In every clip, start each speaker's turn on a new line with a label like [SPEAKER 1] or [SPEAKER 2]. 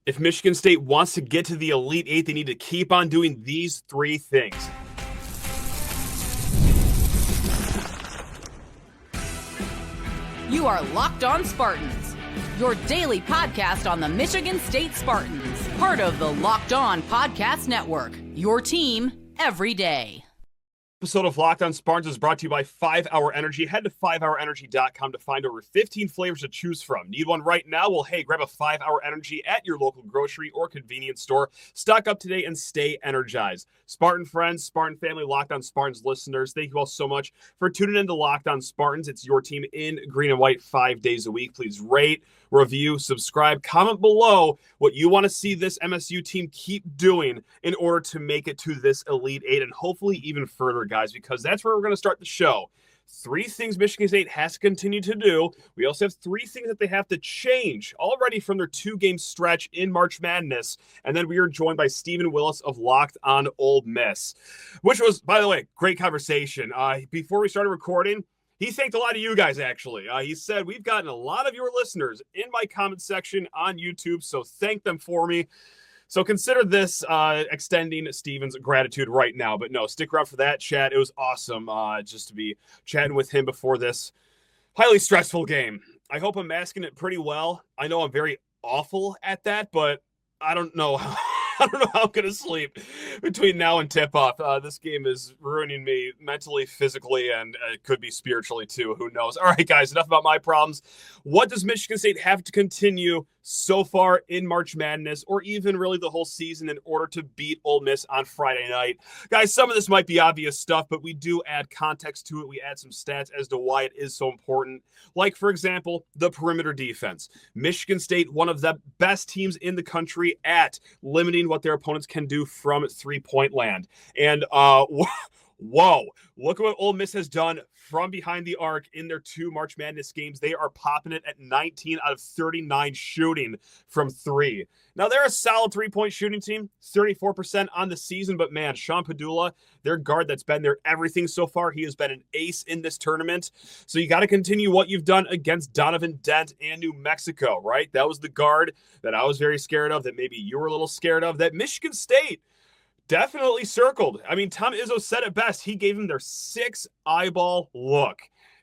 [SPEAKER 1] If Michigan State wants to get to the Elite Eight, they need to keep on doing these three things.
[SPEAKER 2] You are Locked On Spartans, your daily podcast on the Michigan State Spartans, part of the Locked On Podcast Network, your team every day.
[SPEAKER 1] Episode of Locked On Spartans is brought to you by 5-Hour Energy. Head to 5hourenergy.com to find over 15 flavors to choose from. Need one right now? Well, hey, grab a 5-Hour Energy at your local grocery or convenience store. Stock up today and stay energized. Spartan friends, Spartan family, Locked On Spartans listeners, thank you all so much for tuning in to Locked On Spartans. It's your team in green and white 5 days a week. Please rate, review, subscribe, comment below what you want to see this MSU team keep doing in order to make it to this Elite Eight and hopefully even further, guys, because that's where we're going to start the show. 3 things Michigan State has to continue to do. We also have 3 things that they have to change already from their 2-game stretch in March Madness. And then we are joined by Stephen Willis of Locked On Ole Miss, which was, by the way, great conversation. Before we started recording, he thanked a lot of you guys, actually. He said, we've gotten a lot of your listeners in my comment section on YouTube, so thank them for me. So consider this extending Steven's gratitude right now. But no, stick around for that chat. It was awesome just to be chatting with him before this highly stressful game. I hope I'm masking it pretty well. I know I'm very awful at that, but I don't know how. I don't know how I'm going to sleep between now and tip-off. This game is ruining me mentally, physically, and it could be spiritually too. Who knows? All right, guys, enough about my problems. What does Michigan State have to continue so far in March Madness, or even really the whole season, in order to beat Ole Miss on Friday night? Guys, some of this might be obvious stuff, but we do add context to it. We add some stats as to why it is so important. Like, for example, the perimeter defense. Michigan State, one of the best teams in the country at limiting what their opponents can do from three-point land. And, whoa, look at what Ole Miss has done from behind the arc in their 2 March Madness games. They are popping it at 19 out of 39 shooting from 3. Now, they're a solid 3-point shooting team, 34% on the season, but man, Sean Padula, their guard that's been their everything so far, he has been an ace in this tournament. So you got to continue what you've done against Donovan Dent and New Mexico, right? That was the guard that I was very scared of, that maybe you were a little scared of, that Michigan State definitely circled. I mean, Tom Izzo said it best. He gave him their 6-eyeball look.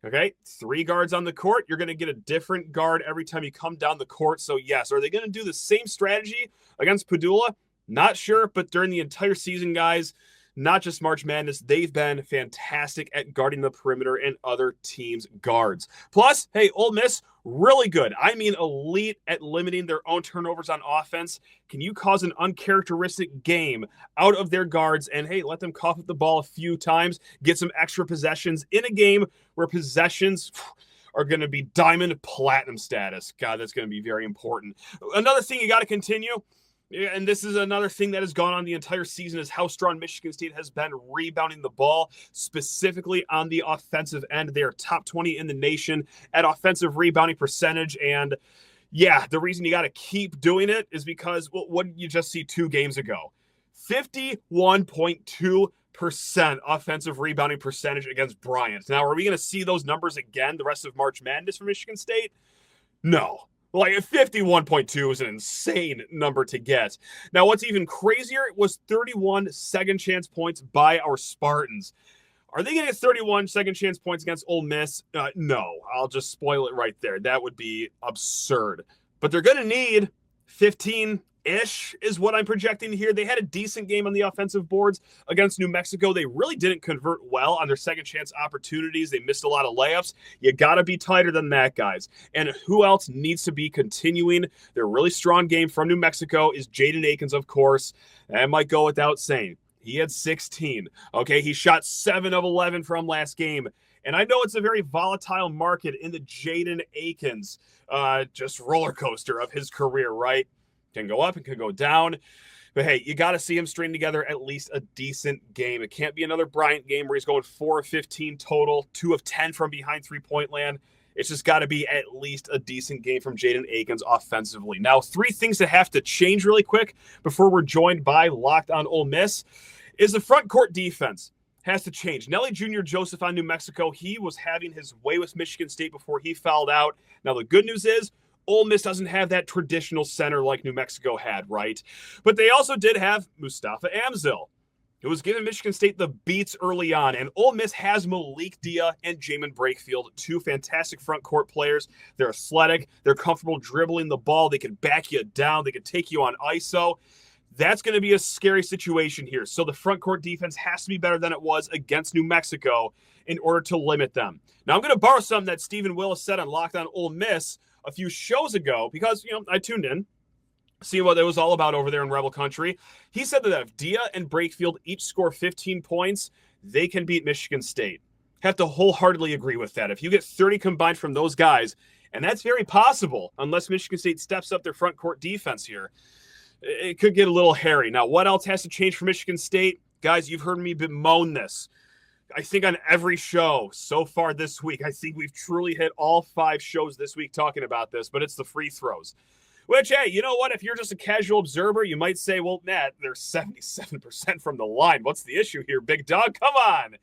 [SPEAKER 1] Okay, 3 guards on the court. You're going to get a different guard every time you come down the court. So, yes, are they going to do the same strategy against Padula? Not sure, but during the entire season, guys, not just March Madness, they've been fantastic at guarding the perimeter and other teams' guards. Plus, hey, Ole Miss, really good. I mean, elite at limiting their own turnovers on offense. Can you cause an uncharacteristic game out of their guards and, hey, let them cough up the ball a few times, get some extra possessions in a game where possessions are going to be diamond platinum status? God, that's going to be very important. Another thing you got to continue, and this is another thing that has gone on the entire season, is how strong Michigan State has been rebounding the ball, specifically on the offensive end. They are top 20 in the nation at offensive rebounding percentage. And yeah, the reason you got to keep doing it is because, well, what did you just see 2 games ago? 51.2% offensive rebounding percentage against Bryant. Now, are we going to see those numbers again the rest of March Madness for Michigan State? No. Like, 51.2 is an insane number to get. Now, what's even crazier was 31 second chance points by our Spartans. Are they going to get 31 second chance points against Ole Miss? No, I'll just spoil it right there. That would be absurd. But they're going to need 15-ish is what I'm projecting here. They had a decent game on the offensive boards against New Mexico. They really didn't convert well on their second chance opportunities. They missed a lot of layups. You got to be tighter than that, guys. And who else needs to be continuing their really strong game from New Mexico is Jaden Akins, of course. That might go without saying. He had 16. Okay, he shot 7 of 11 from last game. And I know it's a very volatile market in the Jaden Akins just roller coaster of his career, right? Can go up and can go down. But hey, you got to see him string together at least a decent game. It can't be another Bryant game where he's going 4 of 15 total, 2 of 10 from behind three-point land. It's just got to be at least a decent game from Jaden Akins offensively. Now, 3 things that have to change really quick before we're joined by Locked On Ole Miss is the front court defense has to change. Nelly Jr. Joseph on New Mexico, he was having his way with Michigan State before he fouled out. Now, the good news is Ole Miss doesn't have that traditional center like New Mexico had, right? But they also did have Mustafa Amzil, who was giving Michigan State the beats early on. And Ole Miss has Malik and Jamin Brakefield, two fantastic front court players. They're athletic. They're comfortable dribbling the ball. They can back you down. They can take you on ISO. That's going to be a scary situation here. So the front court defense has to be better than it was against New Mexico in order to limit them. Now, I'm going to borrow something that Stephen Willis said on Locked On Ole Miss a few shows ago because, I tuned in, see what it was all about over there in Rebel Country. He said that if Dia and Brakefield each score 15 points, they can beat Michigan State. Have to wholeheartedly agree with that. If you get 30 combined from those guys, and that's very possible unless Michigan State steps up their front court defense here, it could get a little hairy. Now, what else has to change for Michigan State? Guys, you've heard me bemoan this. I think on every show so far this week, I think we've truly hit all 5 shows this week talking about this, but it's the free throws. Which, hey, you know what? If you're just a casual observer, you might say, well, Matt, they're 77% from the line. What's the issue here, big dog? Come on.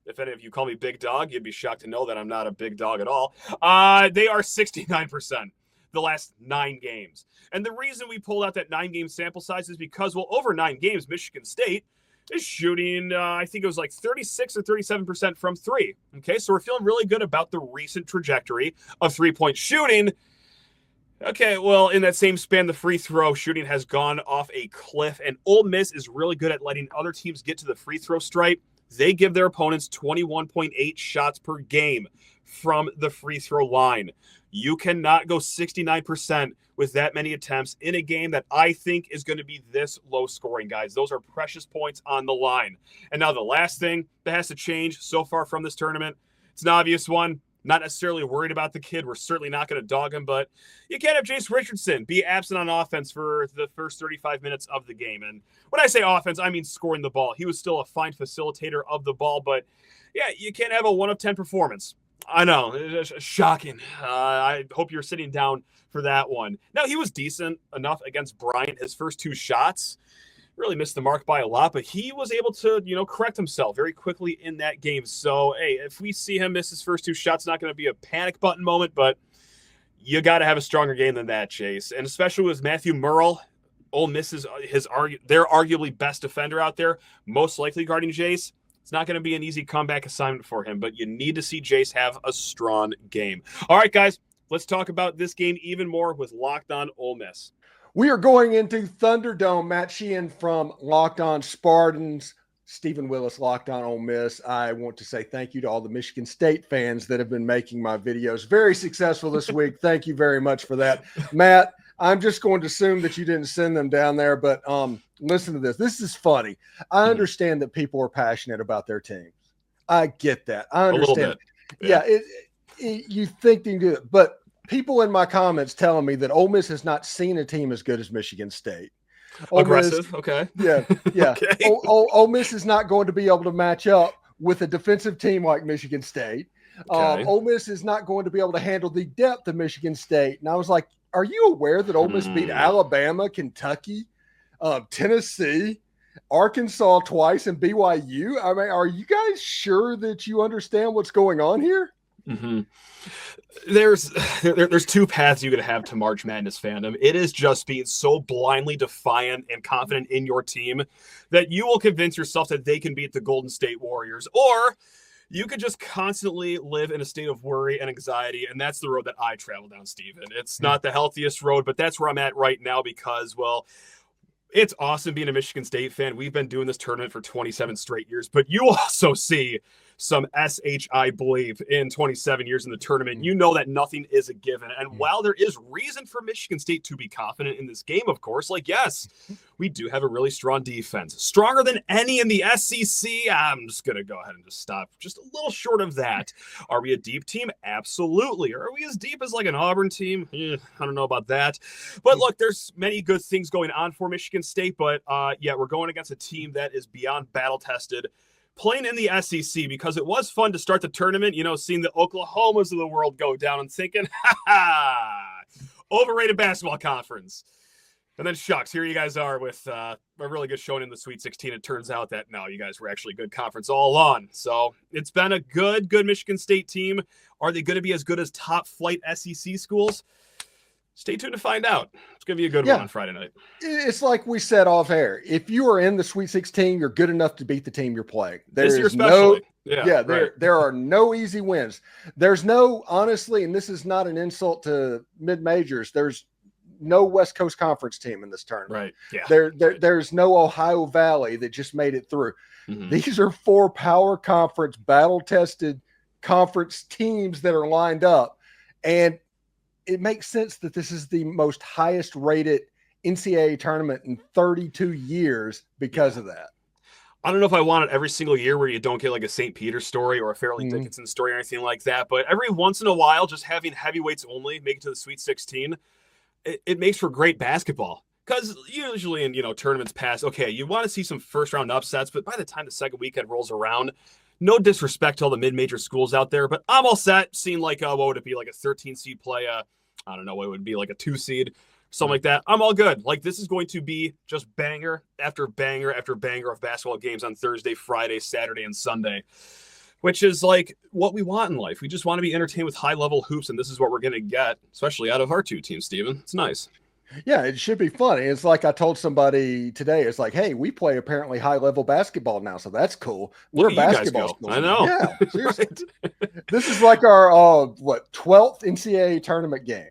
[SPEAKER 1] If any of you call me big dog, you'd be shocked to know that I'm not a big dog at all. They are 69% the last 9 games. And the reason we pulled out that 9-game sample size is because, well, over 9 games, Michigan State is shooting, I think it was like 36 or 37% from 3. Okay, so we're feeling really good about the recent trajectory of 3-point shooting. Okay, well, in that same span, the free throw shooting has gone off a cliff, and Ole Miss is really good at letting other teams get to the free throw stripe. They give their opponents 21.8 shots per game from the free throw line. You cannot go 69% with that many attempts in a game that I think is going to be this low scoring, guys. Those are precious points on the line. And now the last thing that has to change so far from this tournament, it's an obvious one. Not necessarily worried about the kid. We're certainly not going to dog him, but you can't have Jace Richardson be absent on offense for the first 35 minutes of the game. And when I say offense, I mean scoring the ball. He was still a fine facilitator of the ball, but yeah, you can't have a 1 of 10 performance. I know, it's shocking. I hope you're sitting down for that one. Now, he was decent enough against Bryant. His first 2 shots really missed the mark by a lot, but he was able to, correct himself very quickly in that game. So, hey, if we see him miss his first 2 shots, not going to be a panic button moment, but you got to have a stronger game than that, Chase. And especially with Matthew Murrell, Ole Miss is their arguably best defender out there, most likely guarding Jace. It's not going to be an easy comeback assignment for him, but you need to see Jace have a strong game. All right, guys, let's talk about this game even more with Locked On Ole Miss.
[SPEAKER 3] We are going into Thunderdome. Matt Sheehan from Locked On Spartans, Stephen Willis, Locked On Ole Miss. I want to say thank you to all the Michigan State fans that have been making my videos very successful this week. Thank you very much for that. Matt, I'm just going to assume that you didn't send them down there, but listen to this. This is funny. I understand that people are passionate about their teams. I get that. I understand.
[SPEAKER 1] A little bit. Yeah.
[SPEAKER 3] You think they can do it, but people in my comments telling me that Ole Miss has not seen a team as good as Michigan State.
[SPEAKER 1] Aggressive. Okay.
[SPEAKER 3] Yeah. Okay. Ole Miss is not going to be able to match up with a defensive team like Michigan State.
[SPEAKER 1] Okay.
[SPEAKER 3] Ole Miss is not going to be able to handle the depth of Michigan State. And I was like, are you aware that Ole Miss beat Alabama, Kentucky, Tennessee, Arkansas twice, and BYU? I mean, are you guys sure that you understand what's going on here?
[SPEAKER 1] Mm-hmm. There's 2 paths you could have to March Madness fandom. It is just being so blindly defiant and confident in your team that you will convince yourself that they can beat the Golden State Warriors, or you could just constantly live in a state of worry and anxiety, and that's the road that I travel down, Steven. It's not the healthiest road, but that's where I'm at right now because, well, it's awesome being a Michigan State fan. We've been doing this tournament for 27 straight years, but you also see some SHI believe in 27 years in the tournament. You know that nothing is a given. And while there is reason for Michigan State to be confident in this game, of course, yes, we do have a really strong defense. Stronger than any in the SEC. I'm just going to go ahead and just stop. Just a little short of that. Are we a deep team? Absolutely. Are we as deep as an Auburn team? I don't know about that. But look, there's many good things going on for Michigan State. But yeah, we're going against a team that is beyond battle-tested, playing in the SEC, because it was fun to start the tournament, seeing the Oklahomas of the world go down and thinking, overrated basketball conference. And then shucks, here you guys are with a really good showing in the Sweet 16. It turns out that, no, you guys were actually a good conference all along. So it's been a good Michigan State team. Are they going to be as good as top flight SEC schools? Stay tuned to find out. It's going to be a good one on Friday night.
[SPEAKER 3] It's like we said off air. If you are in the Sweet 16, you're good enough to beat the team you're playing. There are no easy wins. There's no, honestly, and this is not an insult to mid-majors, there's no West Coast Conference team in this tournament.
[SPEAKER 1] Right. Yeah.
[SPEAKER 3] There's no Ohio Valley that just made it through. Mm-hmm. These are 4 power conference, battle-tested conference teams that are lined up. And it makes sense that this is the most highest rated NCAA tournament in 32 years because of that.
[SPEAKER 1] I don't know if I want it every single year where you don't get like a St. Peter story or a Fairleigh Dickinson story or anything like that. But every once in a while, just having heavyweights only make it to the Sweet 16, it makes for great basketball. Because usually in, tournaments past, okay, you want to see some first round upsets, but by the time the second weekend rolls around, no disrespect to all the mid-major schools out there, but I'm all set seeing like, what would it be, like a 13 seed play, I don't know what it would be, like a 2 seed, something like that. I'm all good. Like, this is going to be just banger after banger after banger of basketball games on Thursday, Friday, Saturday, and Sunday, which is like what we want in life. We just want to be entertained with high-level hoops, and this is what we're going to get, especially out of our 2 teams, Steven. It's nice.
[SPEAKER 3] Yeah, it should be funny. It's like I told somebody today, it's like, hey, we play apparently high-level basketball now, so that's cool. We're a basketball school.
[SPEAKER 1] I know.
[SPEAKER 3] Yeah, seriously. This is like our, 12th NCAA tournament game.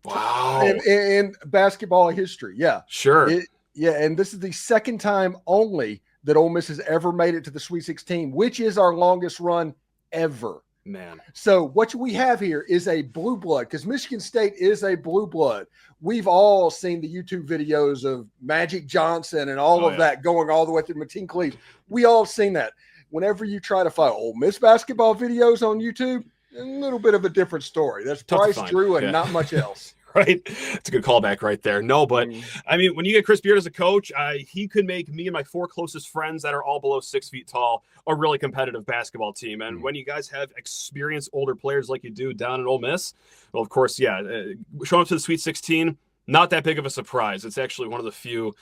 [SPEAKER 1] Wow.
[SPEAKER 3] In basketball history. Yeah.
[SPEAKER 1] Sure.
[SPEAKER 3] And this is the second time only that Ole Miss has ever made it to the Sweet 16, which is our longest run ever.
[SPEAKER 1] Man.
[SPEAKER 3] So what we have here is a blue blood, because Michigan State is a blue blood. We've all seen the YouTube videos of Magic Johnson and all of that going all the way through Mateen Cleaves. We all seen that. Whenever you try to find Ole Miss basketball videos on YouTube, a little bit of a different story. That's Bryce Drew and not much else.
[SPEAKER 1] Right. It's a good callback right there. No, but I mean, when you get Chris Beard as a coach, he could make me and my 4 closest friends that are all below 6 feet tall a really competitive basketball team. And when you guys have experienced older players like you do down at Ole Miss, well, of course, showing up to the Sweet 16, not that big of a surprise. It's actually one of the few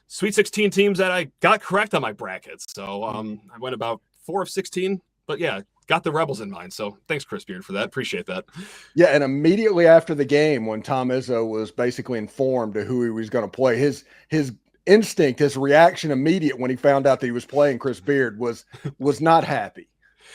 [SPEAKER 1] Sweet 16 teams that I got correct on my brackets. So I went about 4 of 16, but yeah, got the Rebels in mind. So thanks, Chris Beard, for that. Appreciate that.
[SPEAKER 3] Yeah, and immediately after the game, when Tom Izzo was basically informed of who he was going to play, his instinct, his reaction immediate when he found out that he was playing Chris Beard was not happy.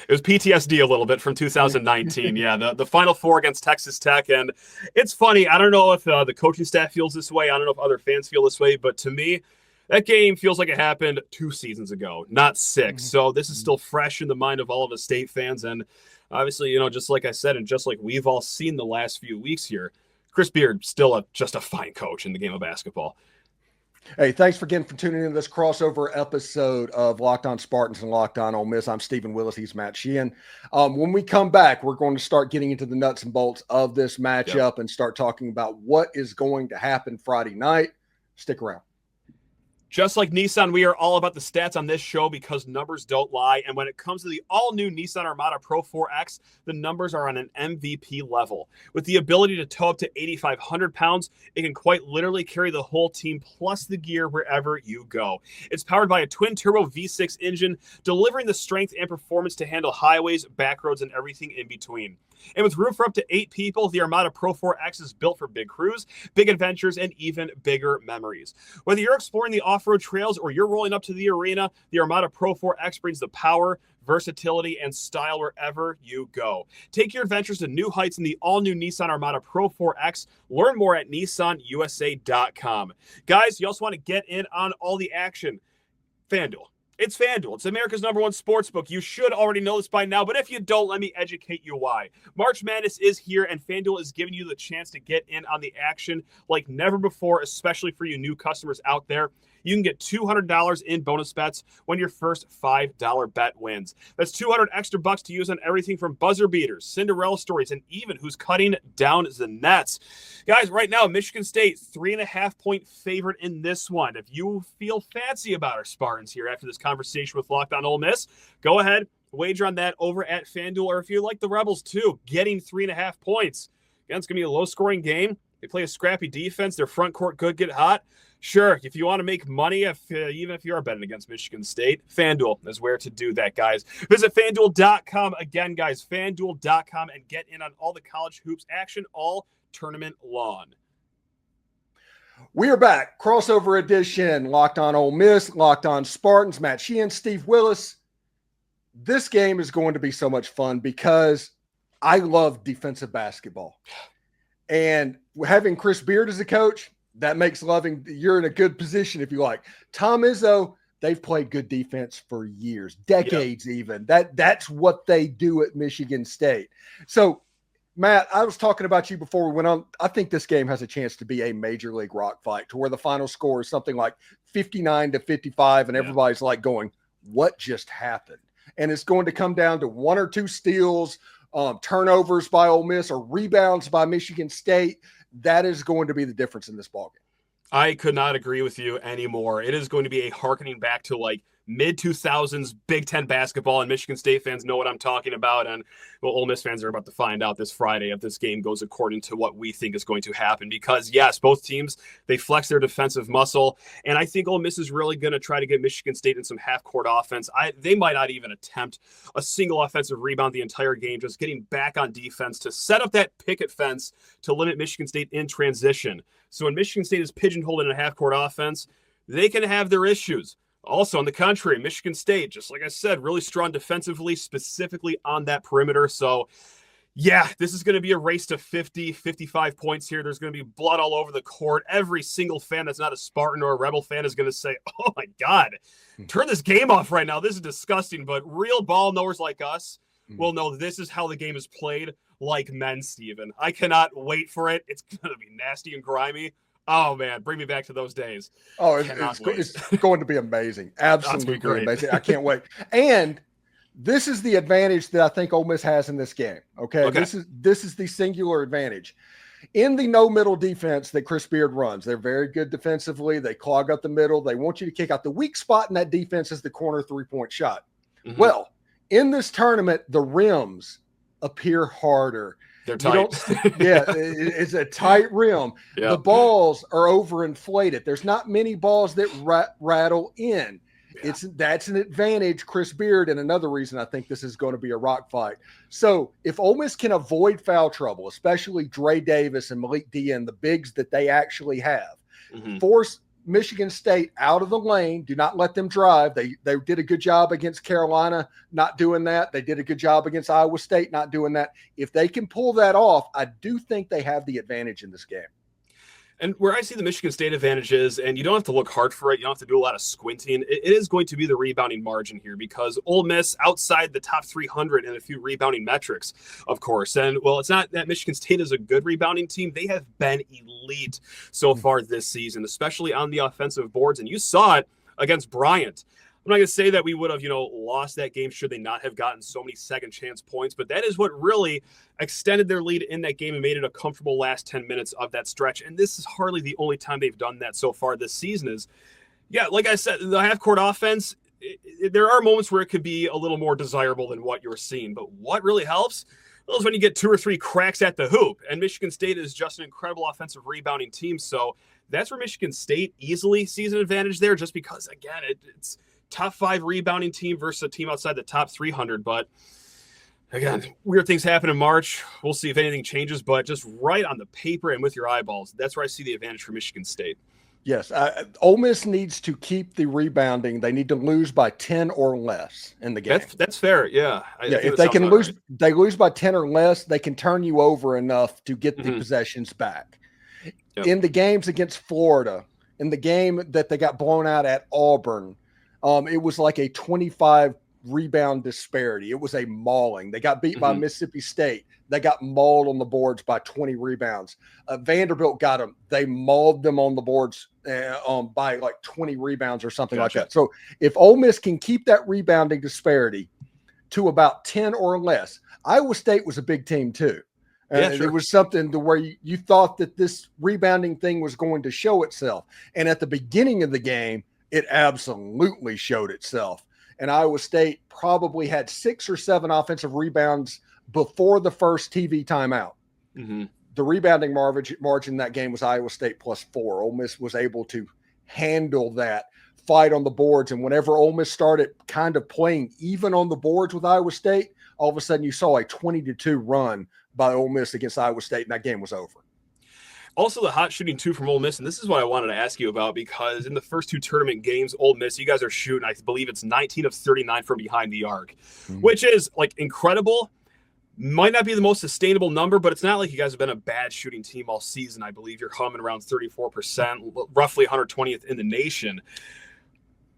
[SPEAKER 1] It was PTSD a little bit from 2019. Yeah, the Final Four against Texas Tech. And it's funny. I don't know if the coaching staff feels this way. I don't know if other fans feel this way. But to me, that game feels like it happened 2 seasons ago, not 6. So this is still fresh in the mind of all of us State fans. And obviously, just like I said, and just like we've all seen the last few weeks here, Chris Beard still just a fine coach in the game of basketball.
[SPEAKER 3] Hey, thanks again for tuning in to this crossover episode of Locked On Spartans and Locked On Ole Miss. I'm Stephen Willis. He's Matt Sheehan. When we come back, we're going to start getting into the nuts and bolts of this matchup and start talking about what is going to happen Friday night. Stick around.
[SPEAKER 1] Just like Nissan, we are all about the stats on this show because numbers don't lie. And when it comes to the all-new Nissan Armada Pro 4X, the numbers are on an MVP level. With the ability to tow up to 8,500 pounds, it can quite literally carry the whole team plus the gear wherever you go. It's powered by a twin-turbo V6 engine, delivering the strength and performance to handle highways, back roads, and everything in between. And with room for up to 8 people, the Armada Pro 4X is built for big crews, big adventures, and even bigger memories. Whether you're exploring the off-road trails or you're rolling up to the arena, the Armada Pro 4X brings the power, versatility, and style wherever you go. Take your adventures to new heights in the all-new Nissan Armada Pro 4X. Learn more at nissanusa.com. Guys, you also want to get in on all the action. FanDuel. It's FanDuel. It's America's #1 sportsbook. You should already know this by now, but if you don't, let me educate you why. March Madness is here, and FanDuel is giving you the chance to get in on the action like never before, especially for you new customers out there. You can get $200 in bonus bets when your first $5 bet wins. That's $200 extra bucks to use on everything from buzzer beaters, Cinderella stories, and even who's cutting down the nets. Guys, right now, Michigan State, 3.5-point favorite in this one. If you feel fancy about our Spartans here after this conversation with Locked On Ole Miss, go ahead, wager on that over at FanDuel, or if you like the Rebels too, getting 3.5 points. Again, it's going to be a low-scoring game. They play a scrappy defense. Their front court could get hot. Sure, if you want to make money, even if you are betting against Michigan State, FanDuel is where to do that, guys. Visit FanDuel.com. Again, guys, FanDuel.com, and get in on all the college hoops action all tournament long.
[SPEAKER 3] We are back. Crossover edition. Locked on Ole Miss, Locked on Spartans. Matt Sheehan, Steve Willis. This game is going to be so much fun because I love defensive basketball. And having Chris Beard as a coach, that makes you're in a good position if you like. Tom Izzo, they've played good defense for years, decades even. That's what they do at Michigan State. So, Matt, I was talking about you before we went on. I think this game has a chance to be a major league rock fight to where the final score is something like 59-55, and everybody's like going, what just happened? And it's going to come down to one or two steals, turnovers by Ole Miss, or rebounds by Michigan State. That is going to be the difference in this ballgame.
[SPEAKER 1] I could not agree with you anymore. It is going to be a hearkening back to like mid-2000s Big Ten basketball, and Michigan State fans know what I'm talking about. And well, Ole Miss fans are about to find out this Friday if this game goes according to what we think is going to happen. Because yes, both teams, they flex their defensive muscle, and I think Ole Miss is really going to try to get Michigan State in some half-court offense. They might not even attempt a single offensive rebound the entire game, just getting back on defense to set up that picket fence to limit Michigan State in transition. So when Michigan State is pigeonholed in a half-court offense, they can have their issues. Also, on the contrary, Michigan State, just like I said, really strong defensively, specifically on that perimeter. So, yeah, this is going to be a race to 50, 55 points here. There's going to be blood all over the court. Every single fan that's not a Spartan or a Rebel fan is going to say, oh, my God, turn this game off right now. This is disgusting. But real ball knowers like us will know this is how the game is played like men, Steven. I cannot wait for it. It's going to be nasty and grimy. Oh, man, bring me back to those days.
[SPEAKER 3] Oh, it's going to be amazing. Absolutely amazing. I can't wait. And this is the advantage that I think Ole Miss has in this game, okay? This is the singular advantage. In the no-middle defense that Chris Beard runs, they're very good defensively. They clog up the middle. They want you to kick out. The weak spot in that defense is the corner three-point shot. Mm-hmm. Well, in this tournament, the rims appear harder.
[SPEAKER 1] They're tight.
[SPEAKER 3] It's a tight rim. Yep. The balls are overinflated. There's not many balls that rattle in. Yeah. That's an advantage, Chris Beard, and another reason I think this is going to be a rock fight. So if Ole Miss can avoid foul trouble, especially Dre Davis and Malik and the bigs that they actually have, force Michigan State out of the lane. Do not let them drive. They did a good job against Carolina not doing that. They did a good job against Iowa State not doing that. If they can pull that off, I do think they have the advantage in this game.
[SPEAKER 1] And where I see the Michigan State advantage is, and you don't have to look hard for it, you don't have to do a lot of squinting, it is going to be the rebounding margin here, because Ole Miss outside the top 300 in a few rebounding metrics, of course. And, well, it's not that Michigan State is a good rebounding team. They have been elite so far this season, especially on the offensive boards. And you saw it against Bryant. I'm not going to say that we would have, lost that game should they not have gotten so many second chance points, but that is what really extended their lead in that game and made it a comfortable last 10 minutes of that stretch. And this is hardly the only time they've done that so far this season like I said, the half-court offense, there are moments where it could be a little more desirable than what you're seeing. But what really helps is when you get 2 or 3 cracks at the hoop. And Michigan State is just an incredible offensive rebounding team. So that's where Michigan State easily sees an advantage there, just because, again, it's top 5 rebounding team versus a team outside the top 300. But again, weird things happen in March. We'll see if anything changes, but just right on the paper and with your eyeballs, that's where I see the advantage for Michigan State.
[SPEAKER 3] Yes. Ole Miss needs to keep the rebounding. They need to lose by 10 or less in the game.
[SPEAKER 1] That's fair. Yeah.
[SPEAKER 3] If they can lose, they lose by 10 or less, they can turn you over enough to get the possessions back. Yep. In the games against Florida, in the game that they got blown out at Auburn, it was like a 25 rebound disparity. It was a mauling. They got beat by Mississippi State. They got mauled on the boards by 20 rebounds. Vanderbilt got them. They mauled them on the boards by like 20 rebounds or something like that. So if Ole Miss can keep that rebounding disparity to about 10 or less, Iowa State was a big team too. It was something to where you thought that this rebounding thing was going to show itself. And at the beginning of the game, it absolutely showed itself. And Iowa State probably had 6 or 7 offensive rebounds before the first TV timeout. The rebounding margin in that game was Iowa State +4. Ole Miss was able to handle that fight on the boards. And whenever Ole Miss started kind of playing even on the boards with Iowa State, all of a sudden you saw a 20-2 run by Ole Miss against Iowa State, and that game was over.
[SPEAKER 1] Also, the hot shooting too from Ole Miss, and this is what I wanted to ask you about, because in the first two tournament games, Ole Miss, you guys are shooting, I believe it's 19 of 39 from behind the arc, which is like incredible. Might not be the most sustainable number, but it's not like you guys have been a bad shooting team all season. I believe you're humming around 34%, roughly 120th in the nation.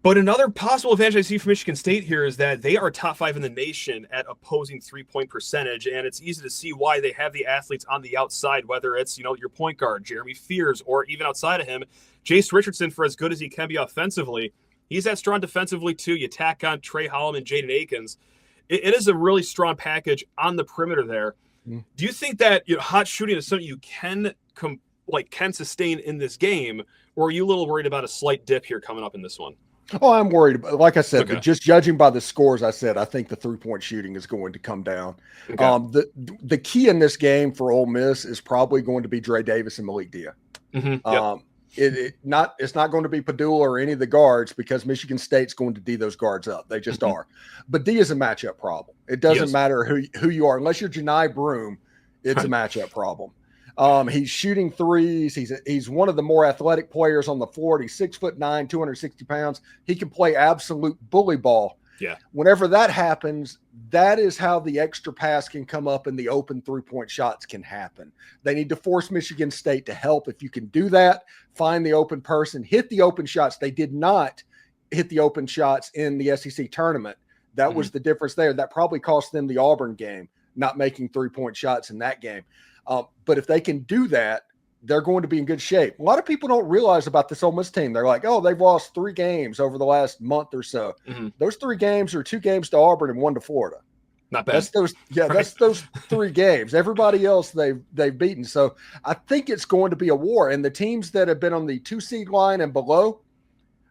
[SPEAKER 1] But another possible advantage I see for Michigan State here is that they are top 5 in the nation at opposing three-point percentage, and it's easy to see why they have the athletes on the outside, whether it's, your point guard, Jeremy Fears, or even outside of him, Jace Richardson, for as good as he can be offensively. He's that strong defensively, too. You tack on Trey Holland and Jaden Akins. It is a really strong package on the perimeter there. Do you think that hot shooting is something you can sustain in this game, or are you a little worried about a slight dip here coming up in this one?
[SPEAKER 3] Oh, I'm worried. Like I said, just judging by the scores, I think the three-point shooting is going to come down. Okay. The key in this game for Ole Miss is probably going to be Dre Davis and Malik Dia. It's not going to be Padula or any of the guards, because Michigan State's going to D those guards up. They just are. But D is a matchup problem. It doesn't matter who you are. Unless you're Janai Broom, it's a matchup problem. He's shooting threes. He's one of the more athletic players on the floor. He's 6'9", 260 pounds. He can play absolute bully ball.
[SPEAKER 1] Yeah.
[SPEAKER 3] Whenever that happens, that is how the extra pass can come up and the open three-point shots can happen. They need to force Michigan State to help. If you can do that, find the open person, hit the open shots. They did not hit the open shots in the SEC tournament. That was the difference there. That probably cost them the Auburn game, not making three-point shots in that game. But if they can do that, they're going to be in good shape. A lot of people don't realize about this Ole Miss team. They're like, oh, they've lost 3 games over the last month or so. Those 3 games are 2 games to Auburn and 1 to Florida.
[SPEAKER 1] Not bad.
[SPEAKER 3] That's those 3 games. Everybody else they've beaten. So I think it's going to be a war. And the teams that have been on the 2-seed line and below,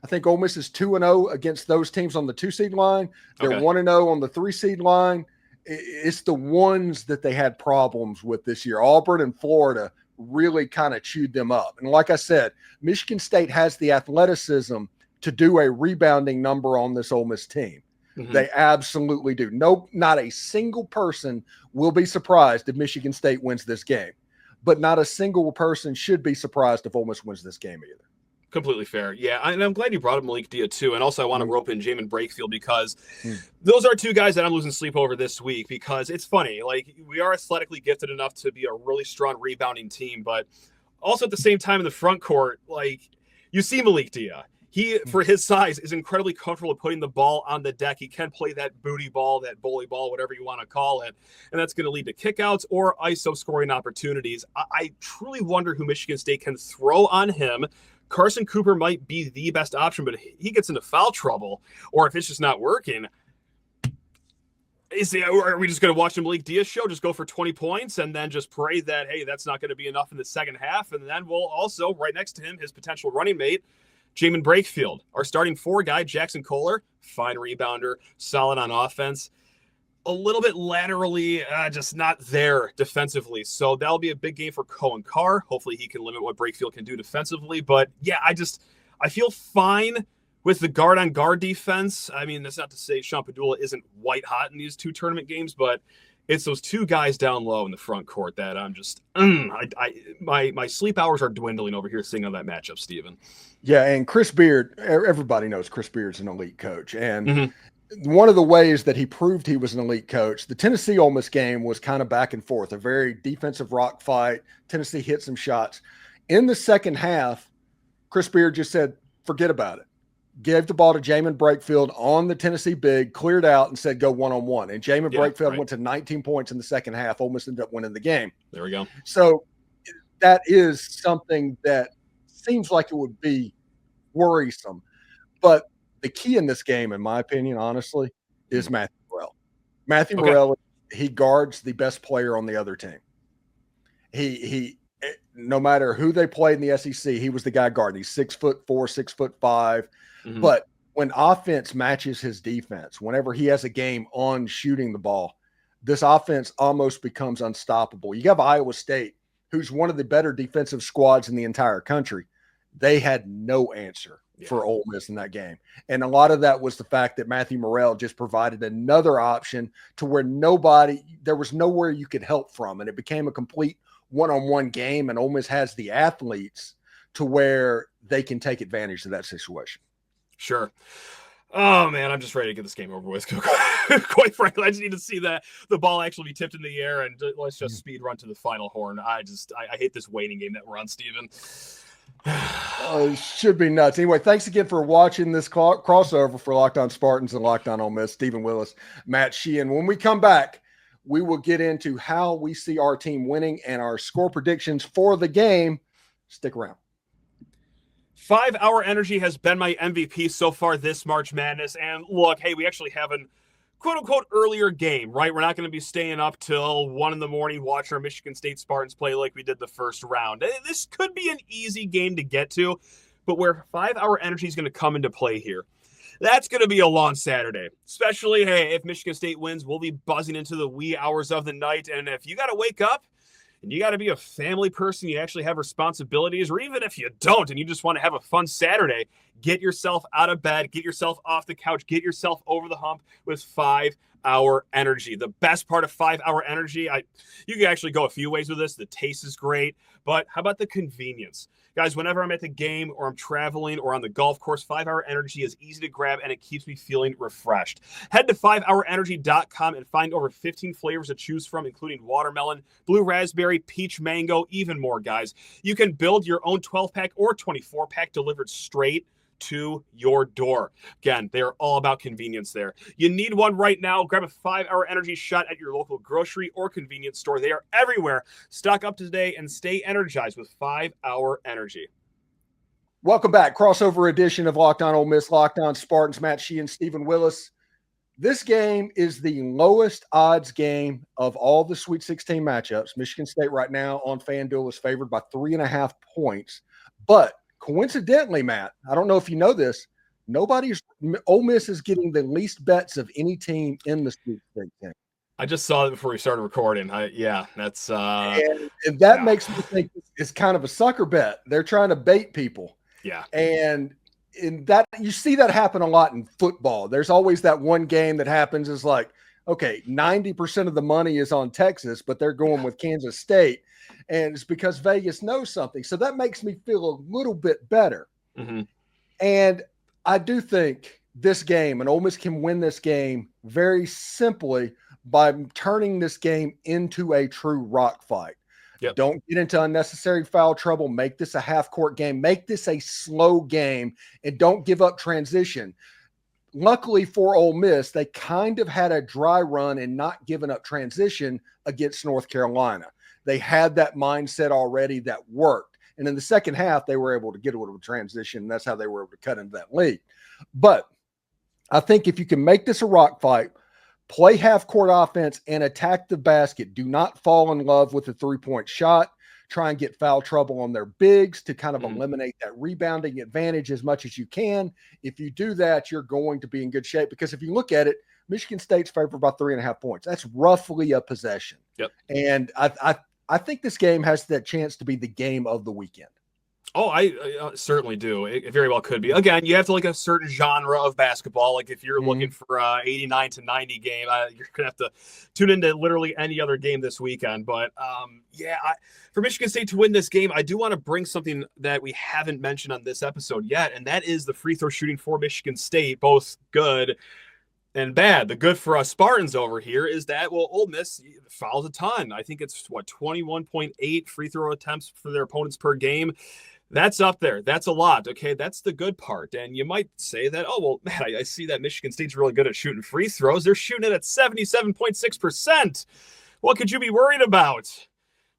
[SPEAKER 3] I think Ole Miss is 2-0 against those teams on the 2-seed line. They're 1-0 on the 3-seed line. It's the ones that they had problems with this year. Auburn and Florida really kind of chewed them up. And like I said, Michigan State has the athleticism to do a rebounding number on this Ole Miss team. They absolutely do. No, not a single person will be surprised if Michigan State wins this game, but not a single person should be surprised if Ole Miss wins this game either.
[SPEAKER 1] Completely fair. Yeah, and I'm glad you brought up Malik Dia too. And also I want to rope in Jamin Brakefield, because those are 2 guys that I'm losing sleep over this week, because it's funny. Like, we are athletically gifted enough to be a really strong rebounding team, but also at the same time in the front court, like, you see Malik Dia. He, for his size, is incredibly comfortable putting the ball on the deck. He can play that booty ball, that bully ball, whatever you want to call it. And that's going to lead to kickouts or ISO scoring opportunities. I truly wonder who Michigan State can throw on him. Carson Cooper might be the best option, but if he gets into foul trouble, or if it's just not working, are we just going to watch the Malik Dia show, just go for 20 points and then just pray that, hey, that's not going to be enough in the second half? And then we'll also, right next to him, his potential running mate, Jamin Brakefield, our starting 4 guy, Jackson Kohler, fine rebounder, solid on offense. A little bit laterally, just not there defensively. So that'll be a big game for Cohen Carr. Hopefully he can limit what Brakefield can do defensively. But yeah, I feel fine with the guard-on-guard defense. I mean, that's not to say Sean Padula isn't white hot in these 2 tournament games, but it's those 2 guys down low in the front court that I'm just, my sleep hours are dwindling over here seeing on that matchup, Steven.
[SPEAKER 3] Yeah, and Chris Beard, everybody knows Chris Beard's an elite coach. And one of the ways that he proved he was an elite coach, the Tennessee Ole Miss game was kind of back and forth, a very defensive rock fight. Tennessee hit some shots. In the second half, Chris Beard just said, forget about it. Gave the ball to Jamin Brakefield on the Tennessee big, cleared out, and said, go one-on-one. And Jamin Brakefield went to 19 points in the second half. Ole Miss ended up winning the game.
[SPEAKER 1] There we go.
[SPEAKER 3] So that is something that seems like it would be worrisome. But the key in this game, in my opinion, honestly, is Matthew Burrell. Matthew Burrell, he guards the best player on the other team. He no matter who they played in the SEC, he was the guy guarding. He's 6'4", 6'5". But when offense matches his defense, whenever he has a game on shooting the ball, this offense almost becomes unstoppable. You have Iowa State, who's one of the better defensive squads in the entire country. They had no answer for Ole Miss in that game. And a lot of that was the fact that Matthew Burrell just provided another option to where there was nowhere you could help from. And it became a complete one-on-one game, and Ole Miss has the athletes to where they can take advantage of that situation.
[SPEAKER 1] Sure. Oh, man, I'm just ready to get this game over with. Quite frankly, I just need to see that the ball actually be tipped in the air, and let's just speed run to the final horn. I hate this waiting game that we're on, Steven.
[SPEAKER 3] It should be nuts. Anyway, thanks again for watching this crossover for Locked On Spartans and Locked On Ole Miss. Stephen Willis, Matt Sheehan. When we come back, we will get into how we see our team winning and our score predictions for the game. Stick around.
[SPEAKER 1] 5 Hour Energy has been my MVP so far this March Madness. And look, hey, we actually have an quote-unquote earlier game, right? We're not going to be staying up till 1 a.m. watching our Michigan State Spartans play like we did the first round. This could be an easy game to get to, but where 5 Hour Energy is going to come into play here, that's going to be a long Saturday. Especially, hey, if Michigan State wins, we'll be buzzing into the wee hours of the night. And if you got to wake up, and you got to be a family person, you actually have responsibilities, or even if you don't and you just want to have a fun Saturday, get yourself out of bed, get yourself off the couch, get yourself over the hump with 5 Hour Energy. The best part of 5 Hour Energy, you can actually go a few ways with this. The taste is great, but how about the convenience? Guys, whenever I'm at the game or I'm traveling or on the golf course, 5 Hour Energy is easy to grab and it keeps me feeling refreshed. Head to 5hourenergy.com and find over 15 flavors to choose from, including watermelon, blue raspberry, peach mango, even more, guys. You can build your own 12-pack or 24-pack delivered straight to your door. Again, they are all about convenience there. You need one right now. Grab a 5 Hour Energy shot at your local grocery or convenience store. They are everywhere. Stock up today and stay energized with 5 Hour Energy.
[SPEAKER 3] Welcome back. Crossover edition of Locked On Ole Miss, Locked On Spartans. Matt Sheehan, Stephen Willis. This game is the lowest odds game of all the Sweet 16 matchups. Michigan State right now on FanDuel is favored by 3.5 points. But coincidentally, Matt, I don't know if you know this, Ole Miss is getting the least bets of any team in the Sweet 16.
[SPEAKER 1] I just saw it before we started recording. That's
[SPEAKER 3] and that makes me think it's kind of a sucker bet. They're trying to bait people.
[SPEAKER 1] Yeah.
[SPEAKER 3] And in that, you see that happen a lot in football. There's always that one game that happens is like, okay, 90% of the money is on Texas, but they're going with Kansas State. And it's because Vegas knows something. So that makes me feel a little bit better.
[SPEAKER 1] Mm-hmm.
[SPEAKER 3] And I do think this game, and Ole Miss can win this game very simply by turning this game into a true rock fight.
[SPEAKER 1] Yep.
[SPEAKER 3] Don't get into unnecessary foul trouble. Make this a half-court game. Make this a slow game, and don't give up transition. Luckily for Ole Miss, they kind of had a dry run and not giving up transition against North Carolina. They had that mindset already that worked. And in the second half, they were able to get a little transition, and that's how they were able to cut into that lead. But I think if you can make this a rock fight, play half-court offense, and attack the basket, do not fall in love with the three-point shot. Try and get foul trouble on their bigs to kind of eliminate that rebounding advantage as much as you can. If you do that, you're going to be in good shape, because if you look at it, Michigan State's favored by 3.5 points. That's roughly a possession.
[SPEAKER 1] Yep.
[SPEAKER 3] And I think this game has that chance to be the game of the weekend.
[SPEAKER 1] Oh, I certainly do. It very well could be. Again, you have to like a certain genre of basketball. Like if you're looking for 89 to 90 game, you're going to have to tune into literally any other game this weekend. But for Michigan State to win this game, I do want to bring something that we haven't mentioned on this episode yet, and that is the free throw shooting for Michigan State, both good and bad. The good for us Spartans over here is that, well, Ole Miss fouls a ton. I think it's 21.8 free throw attempts for their opponents per game. That's up there. That's a lot. Okay, that's the good part. And you might say that, oh, well, man, I see that Michigan State's really good at shooting free throws. They're shooting it at 77.6%. What could you be worried about?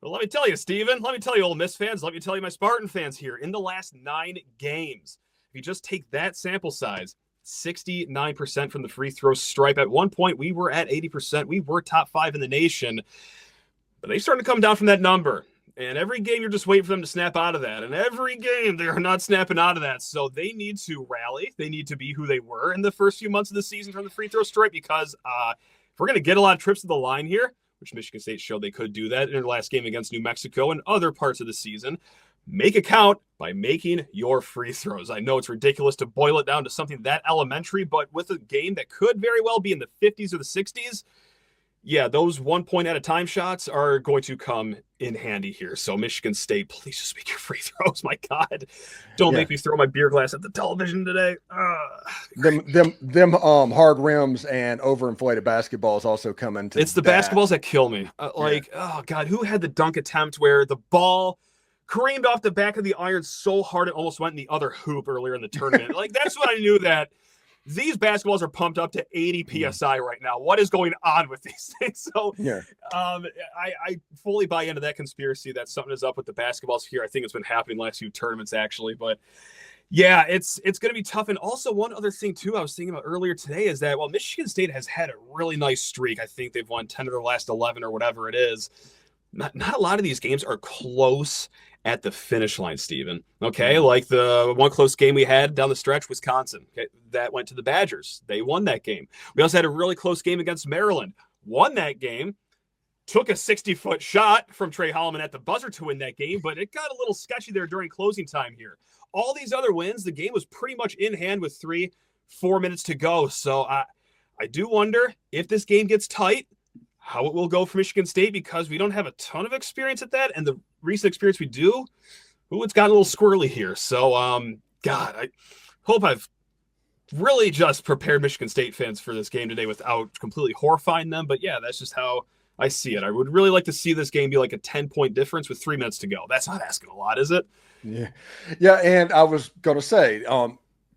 [SPEAKER 1] Well, let me tell you, Steven. Let me tell you, Ole Miss fans. Let me tell you, my Spartan fans here. In the last 9 games, if you just take that sample size, 69% from the free throw stripe. At one point, we were at 80%. We were top 5 in the nation. But they started to come down from that number. And every game, you're just waiting for them to snap out of that. And every game, they're not snapping out of that. So they need to rally. They need to be who they were in the first few months of the season from the free throw stripe, because if we're going to get a lot of trips to the line here, which Michigan State showed they could do that in their last game against New Mexico and other parts of the season, make it count by making your free throws. I know it's ridiculous to boil it down to something that elementary, but with a game that could very well be in the 50s or the 60s, yeah, those 1 point at a time shots are going to come in handy here. So Michigan State, please just make your free throws. My God, don't make me throw my beer glass at the television today.
[SPEAKER 3] Them hard rims and overinflated basketballs also come into.
[SPEAKER 1] It's the basketballs that kill me. Oh God, who had the dunk attempt where the ball careened off the back of the iron so hard it almost went in the other hoop earlier in the tournament? Like, that's when I knew that these basketballs are pumped up to 80 PSI right now. What is going on with these things? So I fully buy into that conspiracy that something is up with the basketballs here. I think it's been happening last few tournaments, actually. But yeah, it's going to be tough. And also one other thing, too, I was thinking about earlier today is that, well, Michigan State has had a really nice streak. I think they've won 10 of their last 11 or whatever it is. Not a lot of these games are close at the finish line, Steven. Okay, like the one close game we had down the stretch, Wisconsin. Okay, that went to the Badgers. They won that game. We also had a really close game against Maryland. Won that game. Took a 60-foot shot from Trey Holloman at the buzzer to win that game, but it got a little sketchy there during closing time here. All these other wins, the game was pretty much in hand with 3-4 minutes to go. So I do wonder if this game gets tight, how it will go for Michigan State, because we don't have a ton of experience at that. And the recent experience we do, it's got a little squirrely here. So, God, I hope I've really just prepared Michigan State fans for this game today without completely horrifying them. But yeah, that's just how I see it. I would really like to see this game be like a 10-point difference with 3 minutes to go. That's not asking a lot, is it?
[SPEAKER 3] Yeah. Yeah. And I was going to say,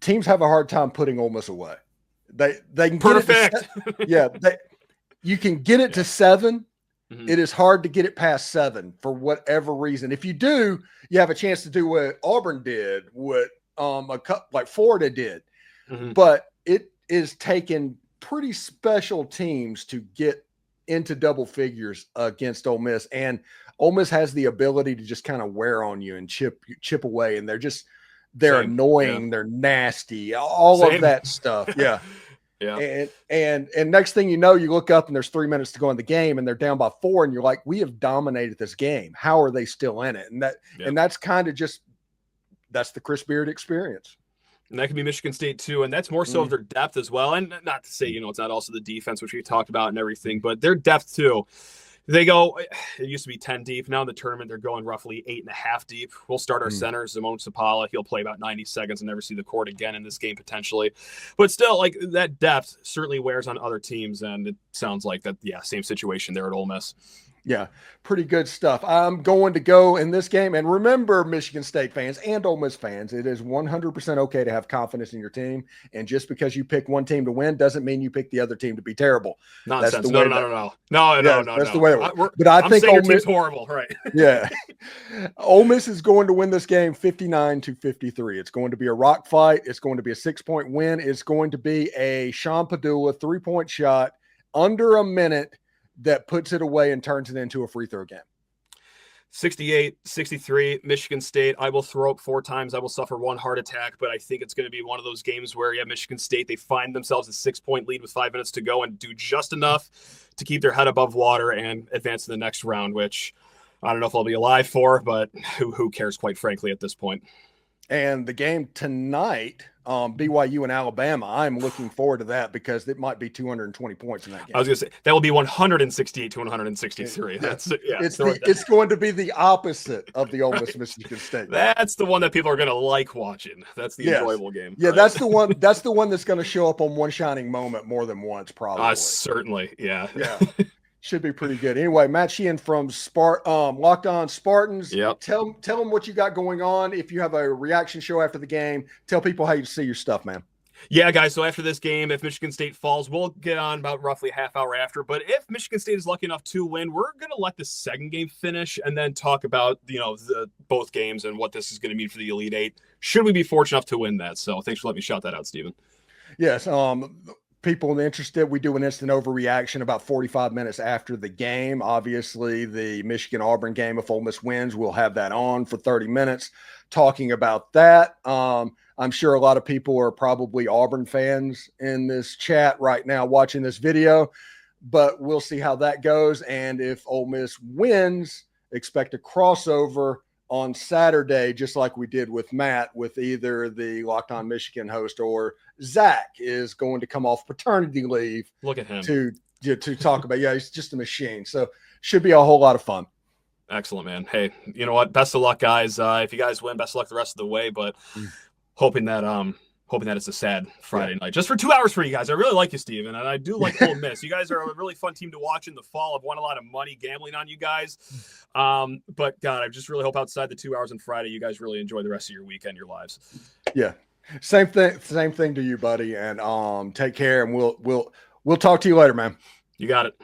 [SPEAKER 3] teams have a hard time putting Ole Miss away. They can
[SPEAKER 1] perfect.
[SPEAKER 3] You can get it to 7. Mm-hmm. It is hard to get it past 7 for whatever reason. If you do, you have a chance to do what Auburn did, what like Florida did. Mm-hmm. But it is taking pretty special teams to get into double figures against Ole Miss. And Ole Miss has the ability to just kind of wear on you and chip away. And they're annoying. Yeah. They're nasty, all of that stuff. Yeah. Yeah. And next thing you know, you look up and there's 3 minutes to go in the game and they're down by 4 and you're like, we have dominated this game. How are they still in it? And that's kind of that's the Chris Beard experience.
[SPEAKER 1] And that can be Michigan State too. And that's more so of their depth as well. And not to say, it's not also the defense, which we talked about and everything, but their depth too. They go, it used to be 10 deep. Now in the tournament, they're going roughly 8.5 deep. We'll start our center, Simone Sapala. He'll play about 90 seconds and never see the court again in this game potentially. But still, like, that depth certainly wears on other teams. And it sounds like that, same situation there at Ole Miss.
[SPEAKER 3] Yeah, pretty good stuff. I'm going to go in this game. And remember, Michigan State fans and Ole Miss fans, it is 100% okay to have confidence in your team. And just because you pick one team to win doesn't mean you pick the other team to be terrible.
[SPEAKER 1] Nonsense.
[SPEAKER 3] That's the
[SPEAKER 1] no.
[SPEAKER 3] That's the way it works. But I think
[SPEAKER 1] Ole Miss horrible, right?
[SPEAKER 3] Yeah. Ole Miss is going to win this game 59-53. It's going to be a rock fight. It's going to be a 6-point win. It's going to be a Sean Padula 3-point shot under a minute that puts it away and turns it into a free throw game.
[SPEAKER 1] 68-63, Michigan State. I will throw up 4 times. I will suffer 1 heart attack, but I think it's going to be one of those games where, Michigan State, they find themselves a 6-point lead with 5 minutes to go and do just enough to keep their head above water and advance to the next round, which I don't know if I'll be alive for, but who cares, quite frankly, at this point.
[SPEAKER 3] And the game tonight, BYU and Alabama, I'm looking forward to that because it might be 220 points in that game.
[SPEAKER 1] I was going to say that will be 168 to 163.
[SPEAKER 3] It's going to be the opposite of the Ole Miss Michigan State.
[SPEAKER 1] That's the one that people are going to like watching. That's the enjoyable game.
[SPEAKER 3] Yeah, right? That's the one. That's the one that's going to show up on One Shining Moment more than once, probably.
[SPEAKER 1] Certainly, yeah.
[SPEAKER 3] Should be pretty good. Anyway, Matt Sheehan from Locked On Spartans.
[SPEAKER 1] Yep.
[SPEAKER 3] Tell them what you got going on. If you have a reaction show after the game, tell people how you see your stuff, man.
[SPEAKER 1] Yeah, guys. So after this game, if Michigan State falls, we'll get on about roughly half hour after. But if Michigan State is lucky enough to win, we're going to let the second game finish and then talk about, the both games and what this is going to mean for the Elite Eight. Should we be fortunate enough to win that? So thanks for letting me shout that out, Steven.
[SPEAKER 3] Yes. People interested, we do an instant overreaction about 45 minutes after the game. Obviously, the Michigan-Auburn game, if Ole Miss wins, we'll have that on for 30 minutes talking about that. I'm sure a lot of people are probably Auburn fans in this chat right now watching this video, but we'll see how that goes. And if Ole Miss wins, expect a crossover on Saturday, just like we did with Matt, with either the Locked On Michigan host or Zach is going to come off paternity leave.
[SPEAKER 1] Look at him
[SPEAKER 3] to talk about. Yeah, he's just a machine. So should be a whole lot of fun.
[SPEAKER 1] Excellent, man. Hey, you know what? Best of luck, guys. If you guys win, best of luck the rest of the way. But hoping that it's a sad Friday night, just for 2 hours for you guys. I really like you, Steven, and I do like Ole Miss. You guys are a really fun team to watch in the fall. I've won a lot of money gambling on you guys. But God, I just really hope outside the 2 hours on Friday, you guys really enjoy the rest of your weekend, your lives.
[SPEAKER 3] Yeah, same thing to you, buddy. And take care, and we'll talk to you later, man.
[SPEAKER 1] You got it.